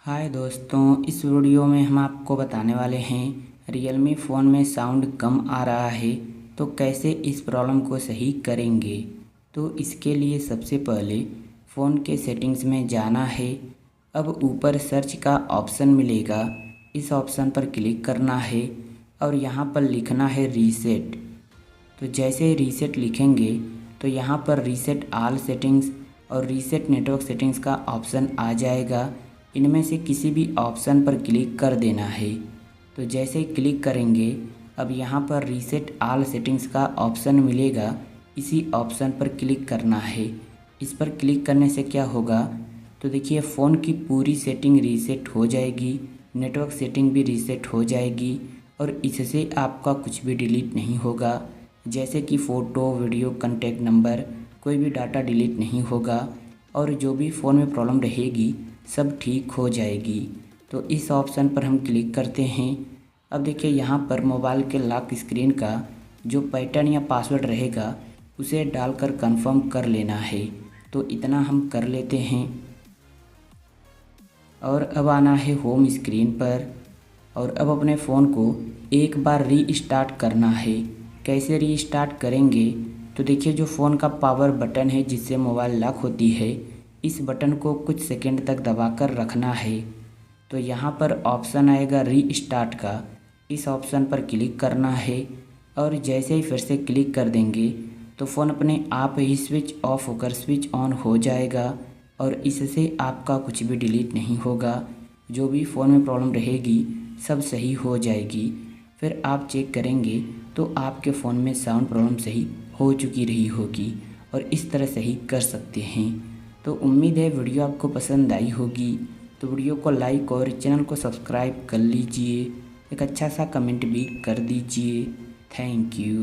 हाय दोस्तों, इस वीडियो में हम आपको बताने वाले हैं Realme फ़ोन में साउंड कम आ रहा है तो कैसे इस प्रॉब्लम को सही करेंगे। तो इसके लिए सबसे पहले फ़ोन के सेटिंग्स में जाना है। अब ऊपर सर्च का ऑप्शन मिलेगा, इस ऑप्शन पर क्लिक करना है और यहाँ पर लिखना है रीसेट। तो जैसे रीसेट लिखेंगे तो यहाँ पर रीसेट ऑल सेटिंग्स और रीसेट नेटवर्क सेटिंग्स का ऑप्शन आ जाएगा। इनमें से किसी भी ऑप्शन पर क्लिक कर देना है। तो जैसे ही क्लिक करेंगे अब यहाँ पर रीसेट ऑल सेटिंग्स का ऑप्शन मिलेगा, इसी ऑप्शन पर क्लिक करना है। इस पर क्लिक करने से क्या होगा, तो देखिए फ़ोन की पूरी सेटिंग रीसेट हो जाएगी, नेटवर्क सेटिंग भी रीसेट हो जाएगी और इससे आपका कुछ भी डिलीट नहीं होगा। जैसे कि फ़ोटो, वीडियो, कॉन्टैक्ट नंबर, कोई भी डाटा डिलीट नहीं होगा और जो भी फ़ोन में प्रॉब्लम रहेगी सब ठीक हो जाएगी। तो इस ऑप्शन पर हम क्लिक करते हैं। अब देखिए यहाँ पर मोबाइल के लॉक स्क्रीन का जो पैटर्न या पासवर्ड रहेगा उसे डालकर कंफर्म कर लेना है। तो इतना हम कर लेते हैं और अब आना है होम स्क्रीन पर और अब अपने फ़ोन को एक बार रीस्टार्ट करना है। कैसे रीस्टार्ट करेंगे, तो देखिए जो फ़ोन का पावर बटन है जिससे मोबाइल लॉक होती है, इस बटन को कुछ सेकंड तक दबाकर रखना है। तो यहाँ पर ऑप्शन आएगा रीस्टार्ट का, इस ऑप्शन पर क्लिक करना है और जैसे ही फिर से क्लिक कर देंगे तो फ़ोन अपने आप ही स्विच ऑफ होकर स्विच ऑन हो जाएगा और इससे आपका कुछ भी डिलीट नहीं होगा। जो भी फ़ोन में प्रॉब्लम रहेगी सब सही हो जाएगी। फिर आप चेक करेंगे तो आपके फ़ोन में साउंड प्रॉब्लम सही हो चुकी रही होगी और इस तरह सही कर सकते हैं। तो उम्मीद है वीडियो आपको पसंद आई होगी। तो वीडियो को लाइक और चैनल को सब्सक्राइब कर लीजिए। एक अच्छा सा कमेंट भी कर दीजिए। Thank you.